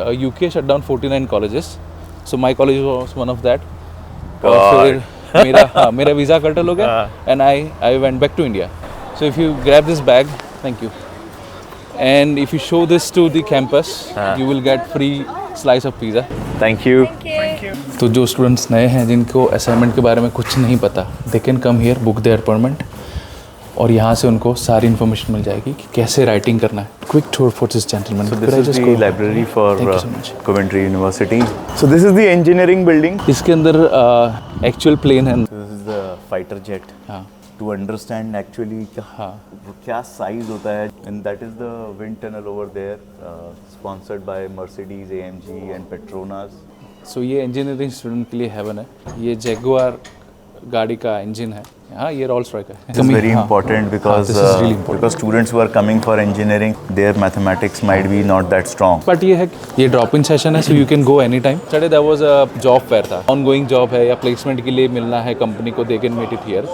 UK shut down 49 colleges, so my college was one of that. और फिर मेरा visa कटल हो गया and I went back to India. So if you grab this bag, thank you, and if you show this to the campus, you will get free slice of pizza. Thank you. तो जो students नए हैं जिनको assignment के बारे में कुछ नहीं पता, they can come here, book there appointment, और यहाँ से उनको सारी इन्फॉर्मेशन मिल जाएगी कि कैसे राइटिंग करना है. Quick tour for this gentleman. So this is the library for Coventry University. So this is the engineering building. इसके अंदर एक्चुअल प्लेन है. So this is the fighter jet. हाँ. To understand actually क्या size होता है, and that is the wind tunnel over there, sponsored by Mercedes, AMG and Petronas. So ये engineering student के लिए हेवन है. ये जैगुआर गाड़ी का इंजन है. हाँ, ये रोल्स रॉयस का है. This is very important because because students who are coming for engineering, their mathematics might be not that strong. But ये है, ये ड्रॉप इन सेशन है, so you can go anytime. Today there was a job fair था. Ongoing job है या placement के लिए मिलना है कंपनी को, they can meet it here.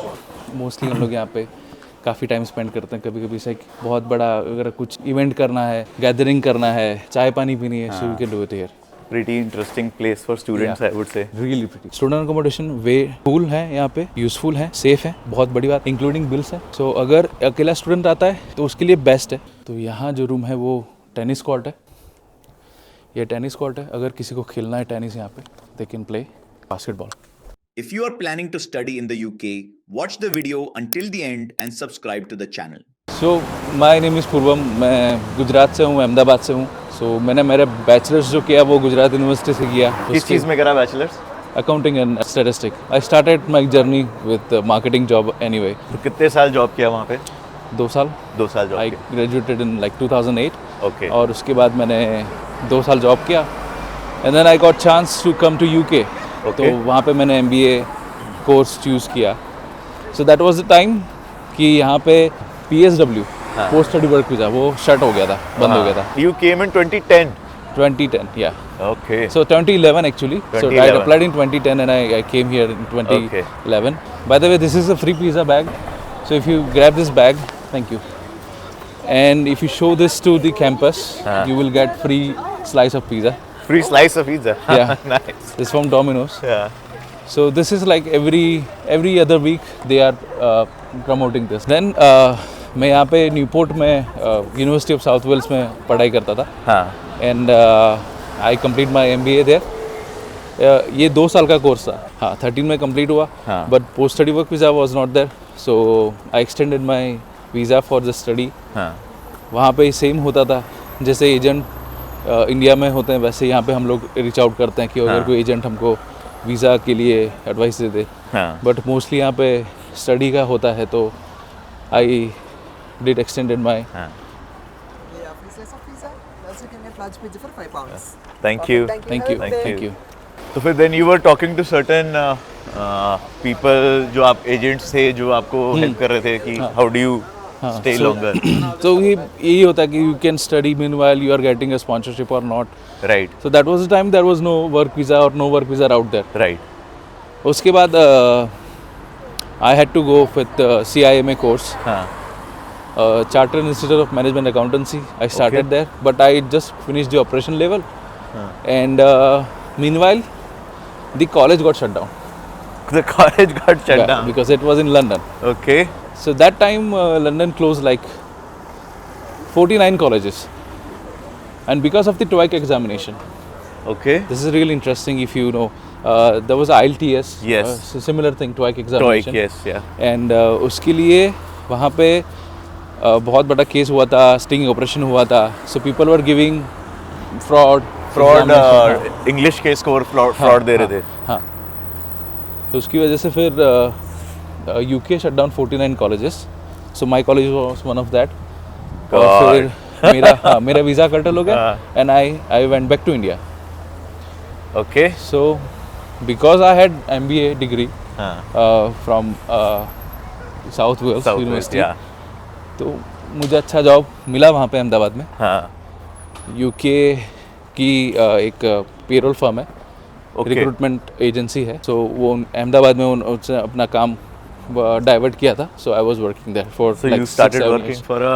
Mostly हम लोग यहाँ पे काफ़ी टाइम स्पेंड करते हैं. कभी कभी से बहुत बड़ा अगर कुछ इवेंट करना है, गैदरिंग करना है, चाय पानी पीनी है, so you can do it here. Pretty interesting place for students, I would say. Really pretty. Student accommodation way cool है यहाँ पे, यूजफुल है, सेफ है, बहुत बड़ी बात, इंक्लूडिंग बिल्स है. सो अगर अकेला स्टूडेंट आता है तो उसके लिए बेस्ट है. तो यहाँ जो रूम है वो टेनिस कोर्ट है. ये टेनिस कोर्ट है. अगर किसी को खेलना है टेनिस यहाँ पे, they can play basketball. If you are planning to study in the UK, watch the video until the end and subscribe to the channel. So my name is पूर्वम. मैं गुजरात से हूँ, अहमदाबाद से हूँ. सो मैंने मेरा बैचलर्स जो किया वो गुजरात यूनिवर्सिटी से किया. किस चीज़ में करा bachelors? Accounting and statistic. I started my journey with marketing job anyway. तो कितने साल जॉब किया वहाँ पे? 2 साल. 2 साल job. I graduated in like 2008. Okay. और उसके बाद मैंने 2 साल जॉब किया and then I got chance to come to UK. तो वहाँ पे मैंने MBA कोर्स चूज़ किया. So that was the time कि यहाँ पे PSW post study work visa वो शट हो गया था, बंद हो गया था. You came in 2010. 2010, yeah. Okay. So 2011 actually. So I applied in 2010 and I came here in 2011. By the way, this is a free pizza bag. So if you grab this bag, thank you. And if you show this to the campus, you will get free slice of pizza. Free slice of pizza. Yeah. Nice. It's from Domino's. Yeah. So this is like every other week they are promoting this. Then मैं यहाँ पे Newport में university of south Wales में पढ़ाई करता था. हाँ. And I complete my MBA there. ये 2 साल का कोर्स था. हाँ, 13 में कंप्लीट हुआ. But post study work visa was not there, so I extended my visa for the study. वहाँ पे सेम होता था जैसे एजेंट इंडिया में होते हैं, वैसे यहाँ पे हम लोग रीच आउट करते हैं कि अगर कोई एजेंट हमको वीज़ा के लिए advice they they. But mostly यहाँ पे स्टडी का होता है, तो आई did extended my free slice of pizza. Also can get large pizza for £5. Thank you. Thank you. तो फिर then you were talking to certain people जो आप agents थे जो आपको help कर रहे थे कि how do you stay longer. So यही होता है कि you can study meanwhile you are getting a sponsorship or not. Right. So that was the time there was no work visa or no work visa out there. Right. उसके बाद I had to go with CIMA course. Chartered Institute of Management Accountancy. I started there, but I just finished the operation level. And meanwhile, the college got shut down. The college got shut down because it was in London. Okay. So that time London closed like 49 colleges, and because of the TOEIC examination. Okay. This is really interesting. If you know, there was IELTS. Yes. Similar thing, TOEIC examination. TOEIC, yes, yeah. And उसके लिए वहाँ पे बहुत बड़ा case हुआ था, sting operation हुआ था. So people were giving fraud English के स्कोर फ्रॉड दे रहे थे. हाँ. तो उसकी वजह से फिर UK shut down 49 colleges. So my college was one of that. और फिर मेरा वीज़ा कटल हो गया and I went back to India. Okay. So because I had MBA degree from South Wales University, तो मुझे अच्छा जॉब मिला वहाँ पे अहमदाबाद में. UK की एक पेरोल फर्म है, रिक्रूटमेंट एजेंसी है. सो वो अहमदाबाद में उसने अपना काम डाइवर्ट किया था. So I was working there for like 6-7 years. So you started working for a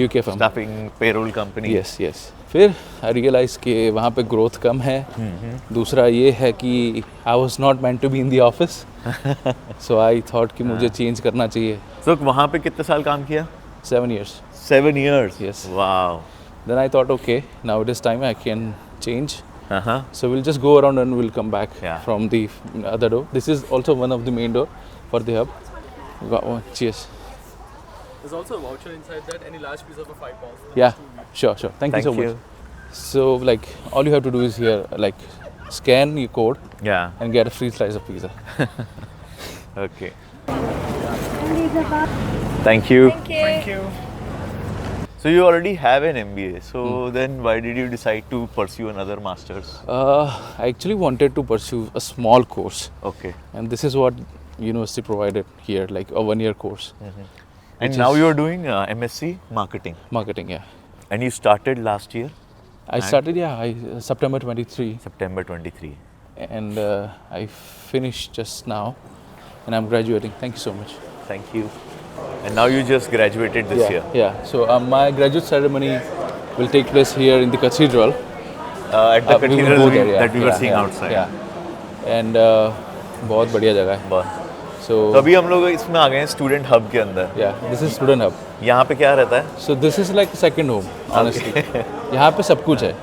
UK firm, staffing payroll company. Yes. फिर आई रियलाइज कि वहाँ पे ग्रोथ कम है. दूसरा ये है कि I was not meant to be in the office, so I thought कि मुझे चेंज करना चाहिए. So वहाँ पे कितने साल काम किया? 7 years. 7 years. Yes. Wow. Then I thought, okay, now it is time I can change. Uh-huh. So we'll just go around and we'll come back Yeah. from the other door. This is also one of the main door for the hub. Cheers. There's also a voucher inside that. Any large pizza for £5. Yeah, sure. Thank you so much. So like all you have to do is here like scan your code Yeah. and get a free slice of pizza. Okay. Thank you. Thank you. So you already have an MBA. So then why did you decide to pursue another master's? I actually wanted to pursue a small course, Okay. and this is what university provided here, like a 1-year course. And Which now is- you're doing MSc marketing. Marketing, yeah. And you started last year, I started, September 23, September 23. and I finished just now, and I'm graduating. Thank you so much. Thank you. And now you just graduated this year. Yeah. So my graduate ceremony will take place here in the cathedral. At the We will cathedral go there, that we were seeing outside. Yeah. And बहुत बढ़िया जगह है. बस. So तो अभी हम लोग इसमें आ गए हैं स्टूडेंट हब के अंदर. yeah, this is student hub. यहाँ पे क्या रहता है? So this is like second home, honestly. यहाँ पे सब कुछ है.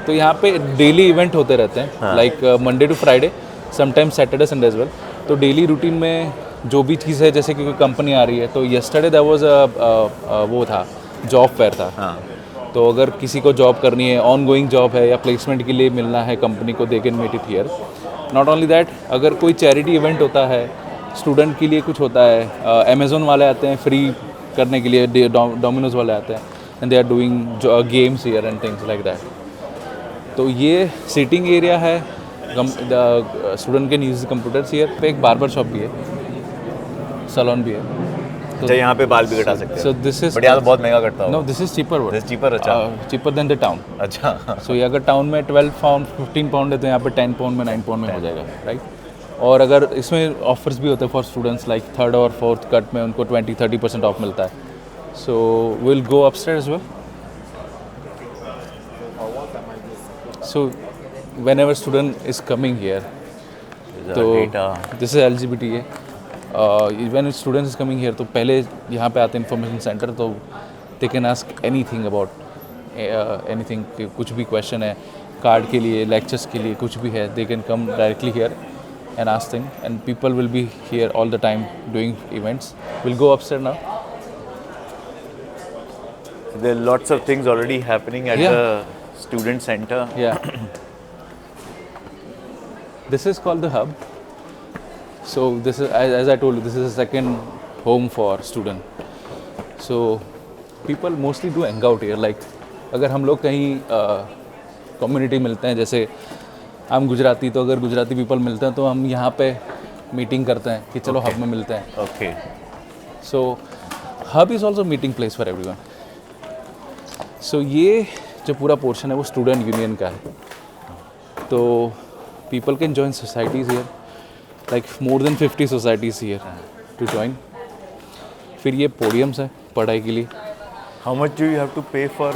तो यहाँ पे डेली इवेंट होते रहते हैं, like Monday to Friday, sometimes Saturday Sunday as well. तो डेली रूटीन में जो भी चीज़ है, जैसे कि कोई कंपनी आ रही है, तो yesterday there was वो था, जॉब फेयर था. तो अगर किसी को जॉब करनी है, ऑन गोइंग जॉब है या प्लेसमेंट के लिए मिलना है कंपनी को, they can met it here. Not only that, अगर कोई चैरिटी इवेंट होता है, स्टूडेंट के लिए कुछ होता है, अमेजोन वाले आते हैं फ्री करने के लिए, डोमिनोज वाले आते हैं, and they are doing games here and things like that. तो ये सीटिंग एरिया है, student can use computers here. पे एक बार्बर शॉप भी है, सैलून भी है. अच्छा, यहाँ पे बाल भी कटा सकते हैं. So this is बट यहाँ तो बहुत महंगा कटता no, होगा. this is cheaper one. This is cheaper, अच्छा. Cheaper than the town. अच्छा. सो ये अगर टाउन में 12 पाउंड 15 पाउंड है, तो यहाँ पे 10 पाउंड में 9 पाउंड में हो जाएगा, राइट. और अगर इसमें ऑफर्स भी होते हैं फॉर स्टूडेंट्स, लाइक थर्ड और फोर्थ कट में उनको 20-30% ऑफ मिलता है. So will go upstairs well. So whenever student is coming here, तो this is LGBT. When student is coming here, तो पहले यहाँ पे आते हैं इंफॉर्मेशन सेंटर, तो they can ask anything about anything. कुछ भी क्वेश्चन है कार्ड के लिए, लेक्चर्स के लिए, कुछ भी है, they can come directly here and ask thing, and people will be here all the time doing events. We'll go upstairs now. There are lots of things already happening at Yeah. the student center. Yeah. This is called the hub. So this is, as I told you, this is a second home for student. So people mostly do hang out here. Like अगर हम लोग कहीं community मिलते हैं, जैसे हम गुजराती, तो अगर गुजराती पीपल मिलते हैं तो हम यहाँ पे मीटिंग करते हैं कि चलो हब में मिलते हैं. Okay. So hub is also meeting place for everyone. So ये जो पूरा पोर्शन है वो स्टूडेंट यूनियन का है. तो people can join societies here, like more than 50 societies here to join. फिर ये पोडियम्स हैं पढ़ाई के लिए. How much do you have to pay for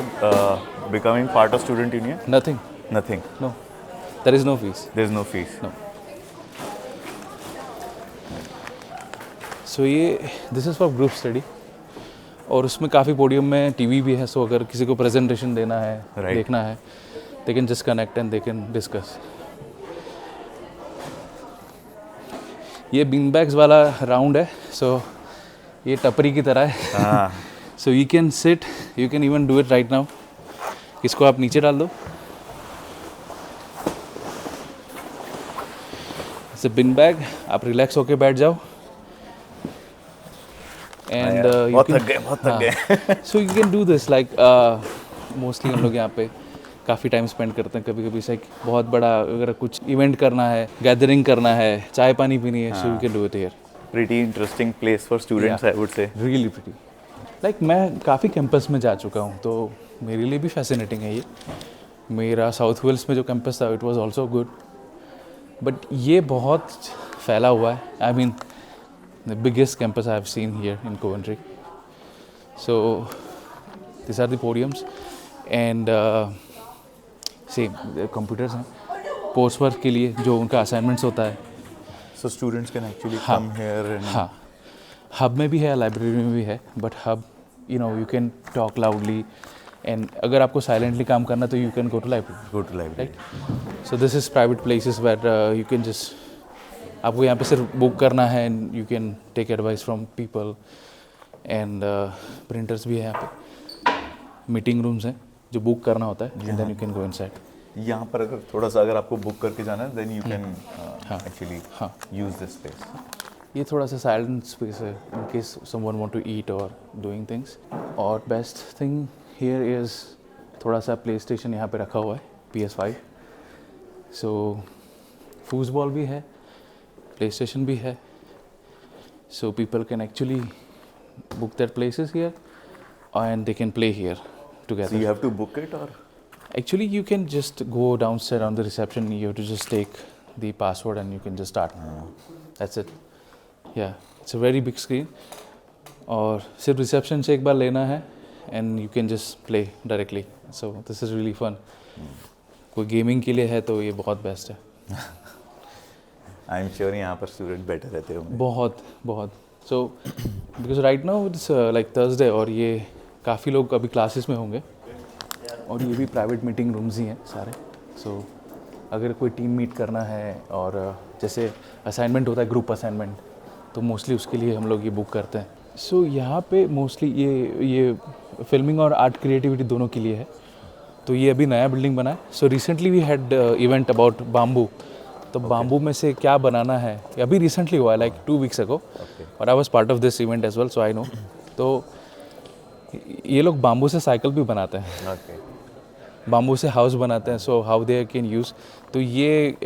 becoming part of student union? Nothing, Nothing. No, there is no fees. There's no fees. No. So ये this is for group study, और उसमें काफ़ी podium में TV भी है. सो अगर किसी को प्रेजेंटेशन देना है, Right. देखना है, they can just connect and they can discuss. ये बीन बैग्स वाला राउंड है, सो ये टपरी की तरह है. हाँ. सो you can sit, you can even do it right now. इसको आप नीचे डाल दो. इट्स अ बिन बैग, आप रिलैक्स होके बैठ जाओ. एंड बहुत थक गए, बहुत थक गए. सो you can do this like mostly हम लोग यहाँ पे काफ़ी टाइम स्पेंड करते हैं. कभी कभी से बहुत बड़ा अगर कुछ इवेंट करना है, गैदरिंग करना है, चाय पानी पीनी है, सो you can do it here. Pretty interesting place for students, Yeah. I would say. Really pretty. Like मैं काफ़ी कैंपस में जा चुका हूँ, तो मेरे लिए भी फैसिनेटिंग है ये. मेरा साउथ वेल्स में जो कैंपस था, it was also good, but ये बहुत फैला हुआ है. I mean the biggest campus I have seen here in Coventry. So this are the podiums, and same computers हैं कोर्स वर्क के लिए जो उनका असाइनमेंट्स होता है. So students can actually हाँ. come here and हाँ, हब में भी है, लाइब्रेरी में भी है, but hub you can talk loudly and अगर आपको साइलेंटली काम करना तो you can go to library. go to library. Right. So this is private places where you can just आपको यहाँ पे सिर्फ बुक करना है and you can take advice from people and printers भी है यहाँ पे. मीटिंग रूम्स हैं जो बुक करना होता है and then you can go inside. यहाँ पर अगर थोड़ा सा अगर आपको बुक करके जाना है देन यू कैन एक्चुअली हाँ. Use this space. ये थोड़ा सा साइलेंट स्पेस है in case someone want to eat और डूइंग थिंग्स. और बेस्ट थिंग हियर इज़ थोड़ा सा प्ले स्टेशन यहाँ पे रखा हुआ है PS5. सो फूसबॉल भी है, प्ले स्टेशन भी है, so people can actually book their places here and they can play here together. So you have to book it or Actually, you can just go downstairs on the reception. You have to just take the password and you can just start. That's it. Yeah, it's a very big screen. और सिर्फ reception से एक बार लेना है and you can just play directly. So this is really fun. कोई gaming के लिए है तो ये बहुत बेस्ट है. आई एम श्योर यहाँ पर स्टूडेंट बैठे रहते होंगे. बहुत बहुत. So because right now it's like Thursday और ये काफ़ी लोग अभी क्लासेस में होंगे और ये भी प्राइवेट मीटिंग रूम्स ही हैं सारे. सो अगर कोई टीम मीट करना है और जैसे असाइनमेंट होता है ग्रुप असाइनमेंट तो मोस्टली उसके लिए हम लोग ये बुक करते हैं. सो यहाँ पे मोस्टली ये फिल्मिंग और आर्ट क्रिएटिविटी दोनों के लिए है. तो ये अभी नया बिल्डिंग बना है. So recently we had event about bamboo. तो बाम्बू में से क्या बनाना है अभी रिसेंटली हुआ है लाइक 2 weeks ago और I was part of this event as well so I know. तो ये लोग बाम्बू से साइकिल भी बनाते हैं. Okay. बाम्बू से हाउस बनाते हैं. So how they can use. तो ये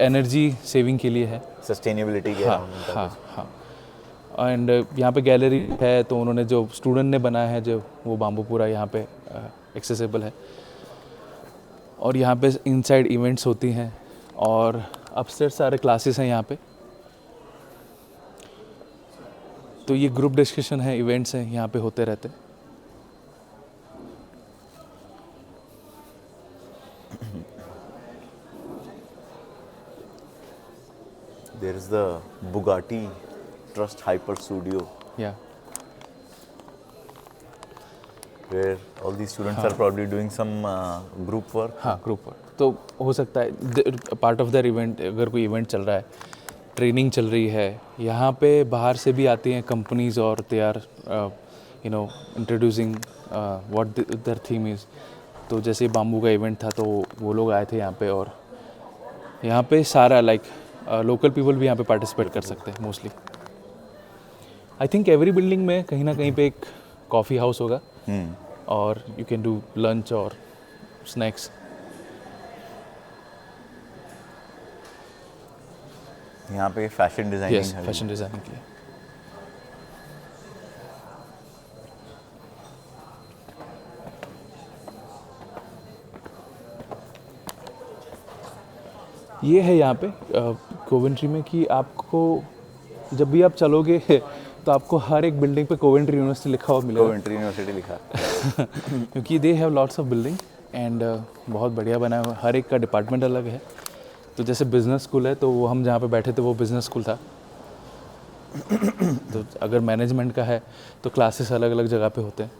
एनर्जी सेविंग के लिए है. सस्टेनेबिलिटी के हाँ. एंड यहाँ पे गैलरी है तो उन्होंने जो स्टूडेंट ने बनाया है जो वो बाम्बू पूरा यहाँ पे एक्सेसिबल है. और यहाँ पे इनसाइड इवेंट्स होती हैं और अपस्टेयर्स सारे क्लासेस हैं यहाँ पे. तो ये ग्रुप डिस्कशन है, इवेंट्स हैं यहाँ पे होते रहते हैं. There is the Bugatti Trust Hyper Studio या where all these students are probably doing some group work. हाँ ग्रुप वर्क तो हो सकता है पार्ट ऑफ दैट इवेंट. अगर कोई इवेंट चल रहा है, ट्रेनिंग चल रही है, यहाँ पे बाहर से भी आती हैं कंपनीज और they are introducing what their theme is. तो जैसे बाम्बू का इवेंट था तो वो लोग आए थे यहाँ पे और यहाँ पे सारा लाइक लोकल पीपल भी यहाँ पे पार्टिसिपेट कर सकते हैं mostly. I think every building में कहीं ना कहीं पे एक कॉफ़ी हाउस होगा और यू कैन डू लंच और स्नैक्स. यहाँ पे fashion designing yes fashion designing के लिए. ये है यहाँ पे कोवेंट्री में कि आपको जब भी आप चलोगे तो आपको हर एक बिल्डिंग पे कोवेंट्री यूनिवर्सिटी लिखा हुआ मिलेगा. कोवेंट्री यूनिवर्सिटी लिखा. क्योंकि they have lots of building and बहुत बढ़िया बनाया हुआ. हर एक का डिपार्टमेंट अलग है. तो जैसे बिज़नेस स्कूल है तो वो हम जहाँ पे बैठे थे वो बिज़नेस स्कूल था. तो अगर मैनेजमेंट का है तो क्लासेस अलग अलग जगह पे होते हैं.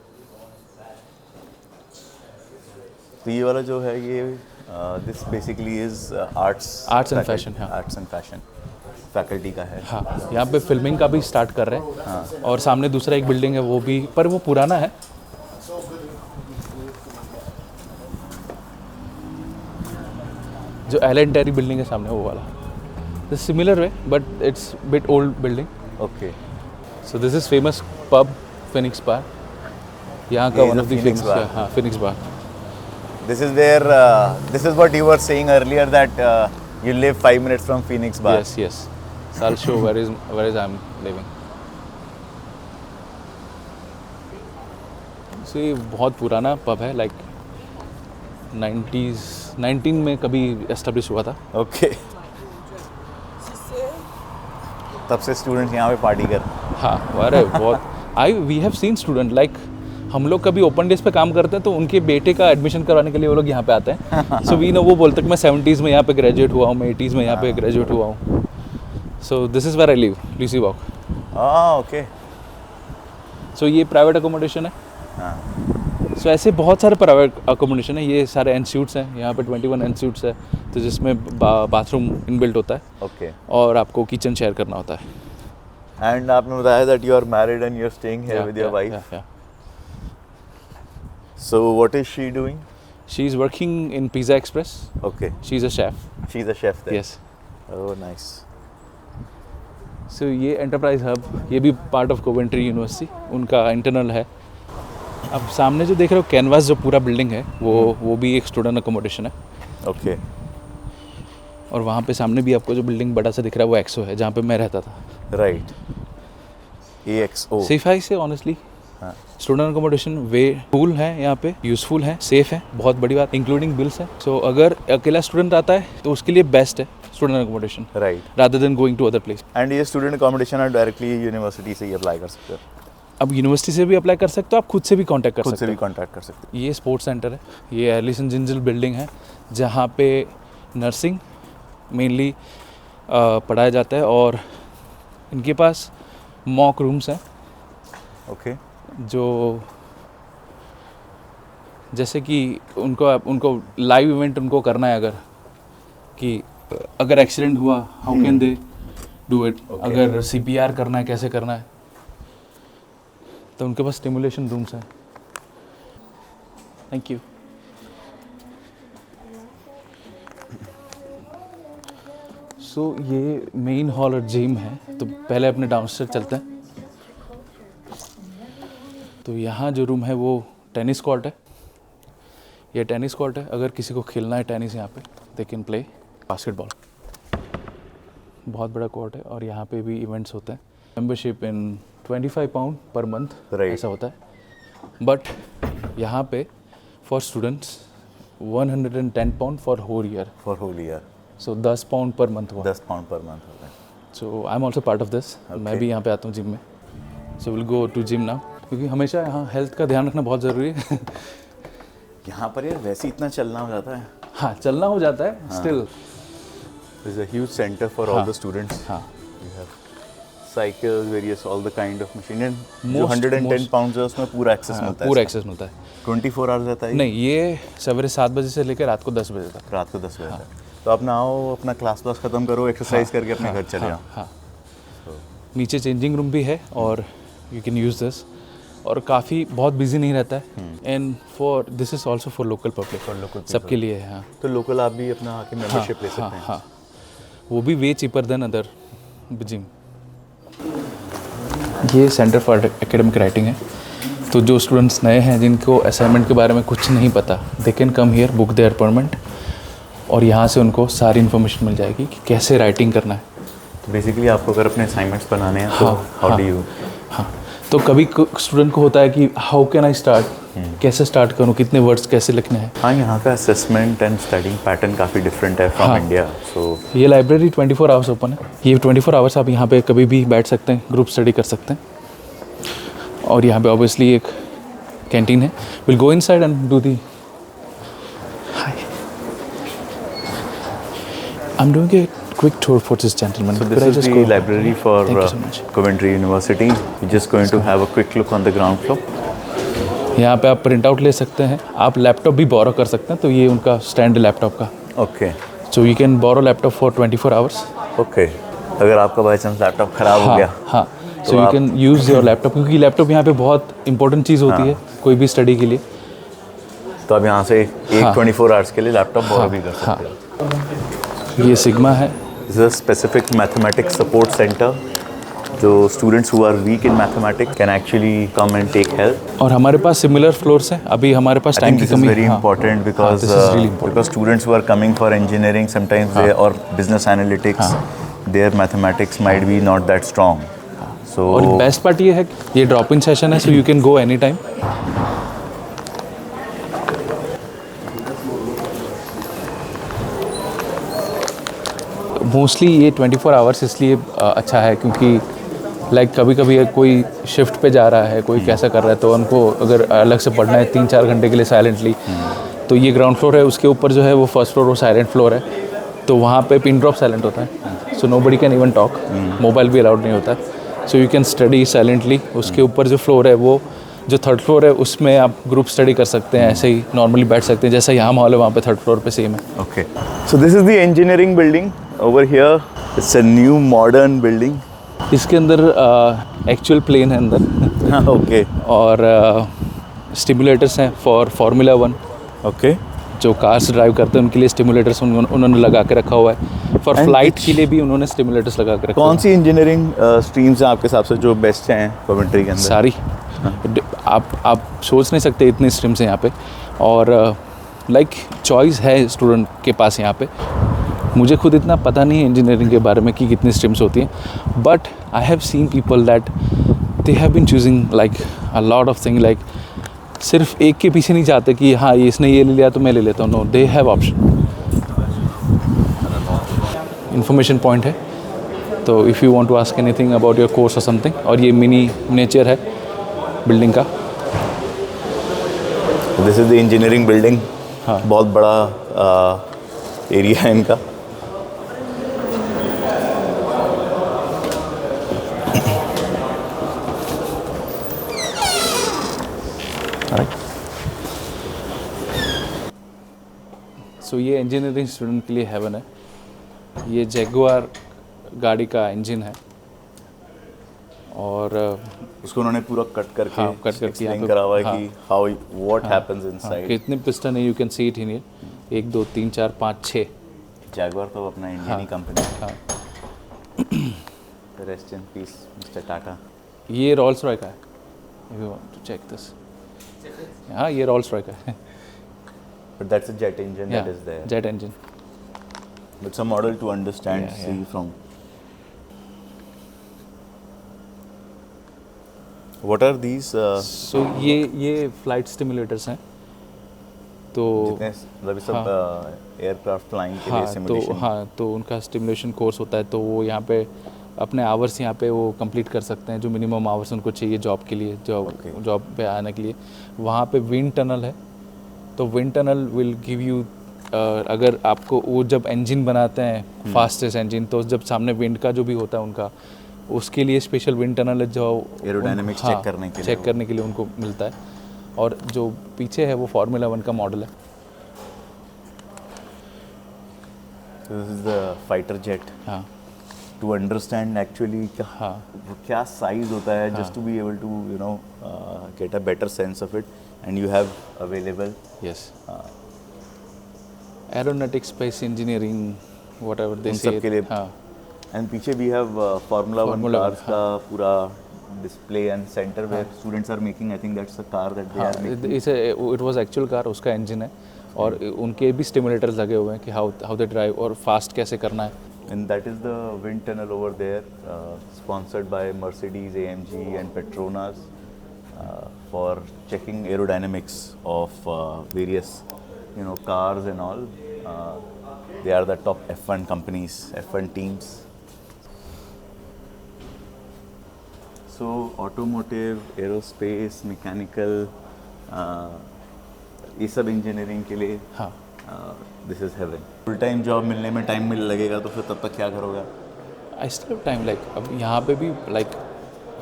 तो ये वाला जो है ये this basically is Arts and fashion, हाँ. आर्ट्स एंड फैशन फैकल्टी का है. हाँ यहाँ पे फिल्मिंग का भी स्टार्ट कर रहे हैं. हाँ. और सामने दूसरा एक बिल्डिंग है वो भी पर वो पुराना है. जो एलन टेरी बिल्डिंग है सामने वो वाला. This similar way but it's bit old building. Okay. So this is famous pub Phoenix bar. यहाँ का This is one of the the Phoenix famous Bar. हाँ Phoenix bar. This is where this is what you were saying earlier that you live 5 minutes from Phoenix Bar. Yes. So I'll show where is I'm living. So ये बहुत पुराना pub है like 19 में कभी establish हुआ था. Okay. तब से स्टूडेंट्स यहाँ पे पार्टी कर. हाँ अरे बहुत we have seen student like हम लोग कभी ओपन डेज पे काम करते हैं तो उनके बेटे का एडमिशन करवाने के लिए वो लोग यहाँ पे आते हैं. सो वी नो, वो बोलते हैं कि मैं 70s में यहाँ पे ग्रेजुएट हुआ हूँ, मैं 80s में यहाँ पे ग्रेजुएट हुआ हूँ. So this is where I live, Lucy Walk. Okay. So ये प्राइवेट अकोमोडेशन है. हाँ. सो ऐसे बहुत सारे प्राइवेट अकोमोडेशन है. ये सारे इंस्टीट्यूट्स हैं, यहाँ पे 21 इंस्टीट्यूट्स है, तो जिसमें बाथरूम इनबिल्ट होता है. ओके. और आपको किचन शेयर करना होता है. एंड आपने बताया that you are married and you are staying here with your wife. So what is she doing? She is working in Pizza Express. Okay. She is a chef. She's a chef there. Yes. Oh, nice. So ये Enterprise Hub, ये भी part of Coventry University, उनका internal है. अब सामने जो देख रहे हो कैनवास, जो पूरा बिल्डिंग है वो भी एक स्टूडेंट अकोमोडेशन है. Okay. और वहाँ पे सामने भी आपको जो बिल्डिंग बड़ा सा दिख रहा है वो एक्सो है, जहाँ पे मैं रहता था. Right. AXO. सेफाई से ऑनेस्टली स्टूडेंट अकोमोडेशन वे कूल है, यहाँ पे यूज़फुल है, सेफ है, बहुत बड़ी बात, इंक्लूडिंग बिल्स है. सो अगर अकेला स्टूडेंट आता है तो उसके लिए बेस्ट है student accommodation, Right. Rather than going to other place. And ये स्टूडेंट अकोमोडेशन आप डायरेक्टली यूनिवर्सिटी से ही अप्लाई कर सकते हो. अब यूनिवर्सिटी से भी अप्लाई कर सकते हो, आप खुद से भी कांटेक्ट कर खुद सकते से हो. भी कांटेक्ट कर सकते ये स्पोर्ट्स सेंटर है, ये एलिसन जिंजल बिल्डिंग है, जहाँ पे नर्सिंग मेनली पढ़ाया जाता है. और इनके पास मॉक रूम्स हैं. ओके. जो जैसे कि उनको लाइव इवेंट उनको करना है, अगर कि अगर एक्सीडेंट हुआ how can they do it, अगर CPR करना है कैसे करना है, तो उनके पास स्टिमुलेशन रूम्स हैं. Thank you. सो ये मेन हॉल और जिम है, तो पहले अपने डाउनस्टेयर चलते हैं. तो यहाँ जो रूम है वो टेनिस कोर्ट है. ये टेनिस कोर्ट है, अगर किसी को खेलना है टेनिस यहाँ पे दे कैन प्ले बास्केटबॉल. बहुत बड़ा कोर्ट है और यहाँ पे भी इवेंट्स होते हैं. Membership in 25 pound per month, Right. ऐसा होता है. बट यहाँ पे for students 110 pound for whole year. For whole year. So 10 pound per month हुआ. 10 पाउंड पर मंथ होता है. So I am also part of this. मैं भी यहाँ पे आता हूँ जिम में. So will go to gym now, क्योंकि हमेशा यहाँ हेल्थ का ध्यान रखना बहुत ज़रूरी है. यहाँ पर यार वैसे इतना चलना हो जाता है. हाँ, चलना हो जाता है. Still There is a huge center for all the students. हाँ. You have cycles, various all the kind of machine. And जो Most- 110 pounds है उसमें पूरा एक्सेस मिलता है. पूरा एक्सेस मिलता है. 24 आवर्स रहता है. नहीं, ये सवेरे 7 बजे से लेकर रात को 10 बजे तक. रात को 10 बजे तक. तो आप ना आओ, अपना क्लास खत्म करो, एक्सरसाइज करके अपने घर चले जाओ. हाँ. नीचे चेंजिंग रूम भी है और यू कैन यूज़ दिस. और काफ़ी बहुत बिजी नहीं रहता है. And for this is also for local public, For local सबके लिए है. हाँ. तो लोकल आप भी अपना आके मेंबरशिप ले सकते हाँ, हैं. हाँ. वो भी वे चीपर देन अदर जिम. ये सेंटर फॉर एकेडमिक राइटिंग है. तो जो स्टूडेंट्स नए हैं जिनको असाइनमेंट के बारे में कुछ नहीं पता, they can come here, book there appointment, और यहाँ से उनको सारी इन्फॉर्मेशन मिल जाएगी कि कैसे राइटिंग करना है. तो बेसिकली आपको अगर अपने असाइनमेंट्स बनाने हैं तो हाउ डू यू. हाँ. तो कभी स्टूडेंट को होता है कि हाउ कैन आई स्टार्ट, कैसे स्टार्ट करूँ, कितने वर्ड्स कैसे लिखने हैं. हाँ, यहाँ का असेसमेंट एंड स्टडिंग पैटर्न काफ़ी डिफरेंट है फ्रॉम इंडिया. सो ये लाइब्रेरी 24 आवर्स ओपन है. ये 24 आवर्स आप यहाँ पे कभी भी बैठ सकते हैं, ग्रुप स्टडी कर सकते हैं. और यहाँ पे ऑब्वियसली एक कैंटीन है. Will go inside and do the. Hi, I am doing a quick tour for this gentleman. So Could this I is just the go? library for Thank you so much. Coventry University. We're just going to have a quick look on the ground floor. यहाँ पे आप print out ले सकते हैं. आप laptop भी बोरो कर सकते हैं. तो ये उनका स्टैंड है लैपटॉप का. Okay. So you can borrow laptop for 24 hours. Okay. अगर आपका बाई चांस लैपटॉप खराब हो गया. हाँ. सो you can use your laptop, क्योंकि लैपटॉप यहाँ पे बहुत इंपॉर्टेंट चीज़ होती है कोई भी स्टडी के लिए. तो आप यहाँ से एक 24 आवर्स के लिए लैपटॉप बोरो भी कर सकते हो. ये सिग्मा है. This is a specific mathematics support center. जो students who are weak in mathematics can actually come and take help. और हमारे पास सिमिलर फ्लोर्स हैं. अभी हमारे पास I टाइम think की this is कमी very important because this is really important. because students who are coming for engineering sometimes they or business analytics, their mathematics might be not that strong. So और best part ये है कि ये drop in session है, सो you can go any time. Mostly ये 24 hours इसलिए अच्छा है क्योंकि लाइक कभी कभी कोई शिफ्ट पे जा रहा है, कोई कैसा कर रहा है, तो उनको अगर अलग से पढ़ना है 3-4 घंटे के लिए साइलेंटली, तो ये ग्राउंड फ्लोर है, उसके ऊपर जो है वो फर्स्ट फ्लोर और साइलेंट फ्लोर है, तो वहाँ पे पिन ड्रॉप साइलेंट होता है, so nobody can even talk, mobile भी अलाउड नहीं होता, सो यू कैन स्टडी साइलेंटली। उसके ऊपर जो फ्लोर है वो जो थर्ड फ्लोर है उसमें आप ग्रुप स्टडी कर सकते हैं, ऐसे ही नॉर्मली बैठ सकते हैं, जैसा यहाँ माहौल है वहाँ पे थर्ड फ्लोर पे सेम है। Okay. So this is the engineering building over here. It's a new modern building. इसके अंदर एक्चुअल प्लेन है अंदर Okay. और स्टिमुलेटर्स हैं फॉर फार्मूला 1, Okay. जो कार्स ड्राइव करते हैं उनके लिए स्टिमुलेटर्स उन्होंने लगा के रखा हुआ है, फॉर And फ्लाइट which- के लिए भी उन्होंने स्टिमुलेटर्स लगा के रखा कौन हुआ सी इंजीनियरिंग स्ट्रीम्स हैं आपके हिसाब से जो बेस्ट हैं कमेंट्री के है। अंदर? सारी आप सोच नहीं सकते इतने स्ट्रीम्स हैं यहाँ पे, और लाइक चॉइस है स्टूडेंट के पास यहाँ पे। मुझे खुद इतना पता नहीं है इंजीनियरिंग के बारे में कि कितनी स्ट्रीम्स होती हैं, but I have seen people that they have been choosing like a lot of thing, like सिर्फ एक के पीछे नहीं जाते कि हाँ ये इसने ये ले लिया तो मैं ले लेता हूँ, no, they have option. Information point है, तो if you want to ask anything about your course और समथिंग, और ये मिनी नेचर है बिल्डिंग का। This is the engineering building. हाँ। बहुत बड़ा एरिया है इनका। सो ये इंजीनियरिंग स्टूडेंट के लिए हेवन है। ये जैगुआर गाड़ी का इंजन है, और उसको उन्होंने पूरा कट करके हाँ, कट करके यहाँ एक्सप्लेन पे- करा हुआ है हाँ। कि हाउ व्हाट हैपेंस इनसाइड। कितने पिस्टन है, you can see it in here, 1 2 3 4 5 6। Jaguar तो अपना इंडियन ही कंपनी है। हाँ, rest in peace mister Tata. ये रोल्स रॉय का है, if you want to check this. हाँ, ये रोल्स रॉय का है, but that's a jet engine that is there. Jet engine. It's a model to understand, Yeah, see yeah. from. What are these? सो ये flight stimulators हैं, तो जितने मतलब ये सब एयरक्राफ्ट फ्लाइंग के लिए हाँ, तो सिमुलेशन। हाँ, तो उनका स्टिमुलेशन कोर्स होता है, तो वो यहाँ पे अपने आवर्स यहाँ पे वो कंप्लीट कर सकते हैं, जो मिनिमम आवर्स उनको चाहिए जॉब के लिए, Okay. जॉब पे आने के लिए। वहाँ पे विंड टनल है, तो wind tunnel will give you, अगर आपको वो जब इंजन बनाते हैं फास्टेस्ट इंजन, तो जब सामने विंड का जो भी होता है उनका, उसके लिए स्पेशल विंड टनल है जो Aerodynamics check करने के लिए चेक वो। करने के लिए उनको मिलता है। और जो पीछे है वो फार्मूला 1 का मॉडल है। This is the fighter jet. हाँ To understand actually हाँ क्या साइज होता है, just to be able to get a better sense of it, and you have available. Yes, aeronautics, space engineering, whatever they उन से। सब के लिए। हाँ, एंड पीछे भी हैव Formula 1 Formula cars 1, का पूरा display and centre where students are making. I think that's a car that they हाँ, are making. It was actual car, उसका इंजन है, और उनके भी स्टिमुलेटर्स लगे हुए हैं कि हाउ दे ड्राइव और फास्ट कैसे करना है। And that is the wind tunnel over there, sponsored by Mercedes, AMG, and Petronas, for checking aerodynamics of various, cars and all. They are the top F1 companies, F1 teams. So automotive, aerospace, mechanical, ये सब engineering के लिए हाँ, this is heaven. Full time job मिलने में time मिल लगेगा, तो फिर तब तक क्या करोगे? I still have time, like अब यहाँ पे भी लाइक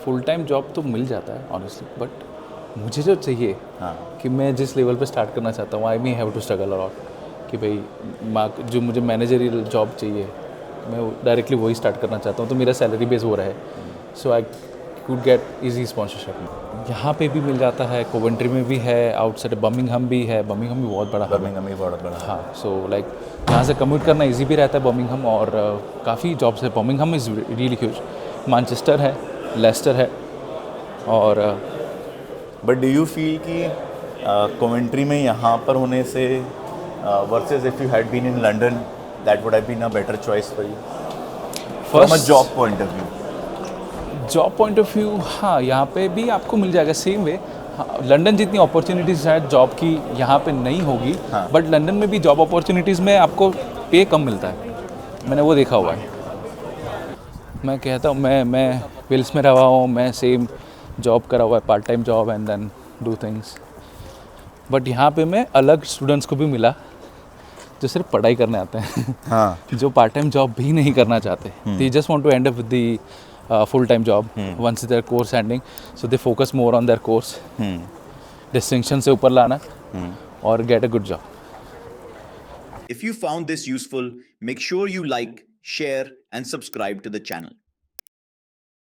फुल टाइम जॉब तो मिल जाता है ऑनेस्टली, बट मुझे जो चाहिए हाँ। कि मैं जिस लेवल पे स्टार्ट करना चाहता हूँ, I me have to struggle a lot, कि भाई जो मुझे मैनेजरियल जॉब चाहिए मैं डायरेक्टली वही स्टार्ट करना चाहता हूँ, तो मेरा सैलरी बेस हो रहा है, so I could get easy sponsorship. यहाँ पे भी मिल जाता है, कोवेंट्री में भी है, आउटसाइड बर्मिंघम भी है, बर्मिंघम भी बहुत बड़ा है। बर्मिंघम भी बहुत बड़ा। हाँ, सो लाइक यहाँ से कम्यूट करना इजी भी रहता है बर्मिंघम, और काफ़ी जॉब्स है। Birmingham is really huge. Manchester है, लेस्टर है, और बट डू यू फील कि कोवेंट्री में यहाँ पर होने से versus if you had been in London, that would have been a better choice for you from a job point of view? Job point of view, हाँ, यहाँ पे भी आपको मिल जाएगा सेम वे। हाँ, लंदन जितनी अपॉर्चुनिटीज़ शायद जॉब की यहाँ पे नहीं होगी, हाँ। बट लंदन में भी जॉब अपॉर्चुनिटीज़ में आपको पे कम मिलता है, मैंने वो देखा हुआ है। मैं कहता हूँ मैं विल्स में रहा हूँ, मैं सेम जॉब करा हुआ है, part time job and then do things. But यहाँ पे मैं अलग स्टूडेंट्स को भी मिला जो सिर्फ पढ़ाई करने आते हैं हाँ जो पार्ट टाइम जॉब भी नहीं करना चाहते, they just want to end up with the full time job once their course ending, so they focus more on their course, distinction से ऊपर लाना और get a good job. If you found this useful, make sure you like, share, and subscribe to the channel.